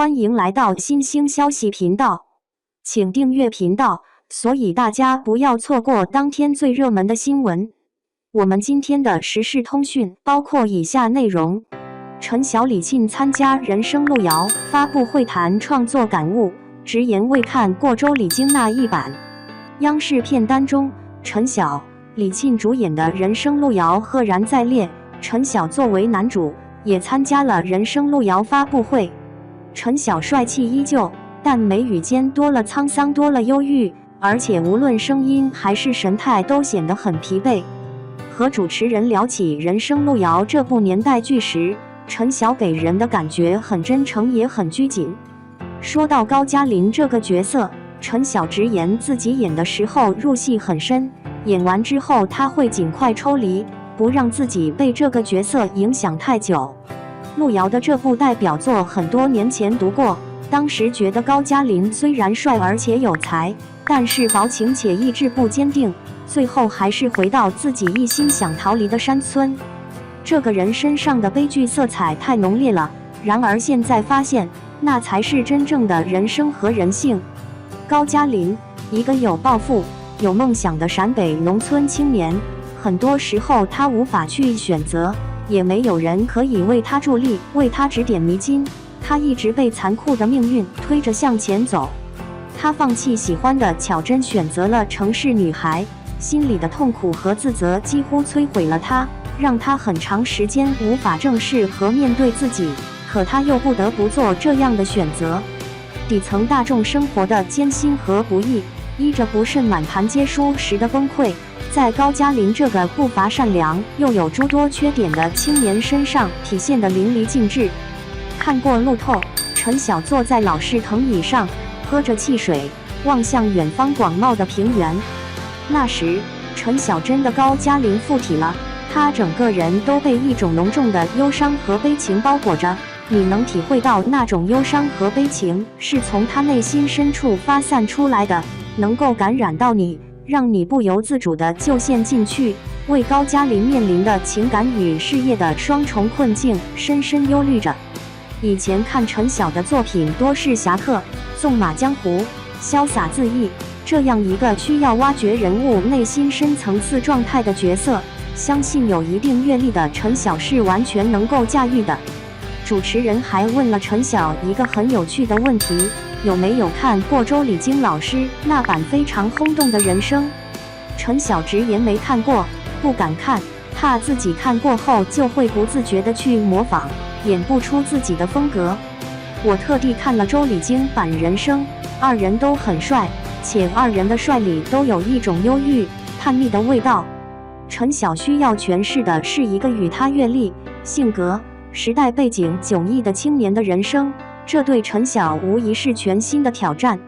欢迎来到新兴消息频道，请订阅频道，所以大家不要错过当天最热门的新闻。我们今天的时事通讯包括以下内容：陈晓、李沁参加人生路遥发布会谈创作感悟，直言未看过周礼京那一版。央视片单中，陈晓、李沁主演的人生路遥赫然在列，陈晓作为男主也参加了人生路遥发布会。陈晓帅气依旧，但眉宇间多了沧桑，多了忧郁，而且无论声音还是神态都显得很疲惫。和主持人聊起人生路遥这部年代剧时，陈晓给人的感觉很真诚也很拘谨。说到高加林这个角色，陈晓直言自己演的时候入戏很深，演完之后他会尽快抽离，不让自己被这个角色影响太久。路遥的这部代表作很多年前读过，当时觉得高加林虽然帅而且有才，但是薄情且意志不坚定，最后还是回到自己一心想逃离的山村。这个人身上的悲剧色彩太浓烈了，然而现在发现，那才是真正的人生和人性。高加林，一个有抱负、有梦想的陕北农村青年，很多时候他无法去选择，也没有人可以为他助力，为他指点迷津。他一直被残酷的命运推着向前走。他放弃喜欢的巧珍，选择了城市女孩，心里的痛苦和自责几乎摧毁了他，让他很长时间无法正视和面对自己。可他又不得不做这样的选择。底层大众生活的艰辛和不易，依着不慎满盘皆输时的崩溃，在高加林这个不乏善良又有诸多缺点的青年身上体现得淋漓尽致。看过路透，陈晓坐在老式藤椅上，喝着汽水，望向远方广袤的平原。那时，陈晓真的高加林附体了，他整个人都被一种浓重的忧伤和悲情包裹着。你能体会到那种忧伤和悲情是从他内心深处发散出来的，能够感染到你，让你不由自主地就陷进去，为高加林面临的情感与事业的双重困境深深忧虑着。以前看陈晓的作品多是侠客、纵马江湖、潇洒恣意，这样一个需要挖掘人物内心深层次状态的角色，相信有一定阅历的陈晓是完全能够驾驭的。主持人还问了陈晓一个很有趣的问题，有没有看过周礼京老师那版非常轰动的人生？陈晓直言没看过，不敢看，怕自己看过后就会不自觉地去模仿，演不出自己的风格。我特地看了周礼京版人生，二人都很帅，且二人的帅里都有一种忧郁、叛逆的味道。陈晓需要诠释的是一个与他阅历、性格、时代背景迥异的青年的人生，这对陈晓无疑是全新的挑战。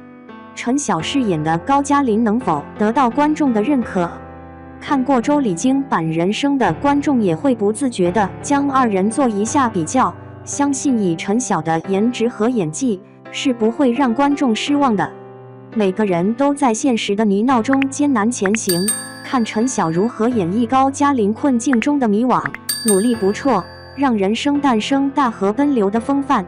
陈晓饰演的高加林能否得到观众的认可？看过周礼京版人生的观众也会不自觉地将二人做一下比较，相信以陈晓的颜值和演技是不会让观众失望的。每个人都在现实的泥淖中艰难前行，看陈晓如何演绎高加林困境中的迷惘、努力不辍，让人生诞生大河奔流的风范。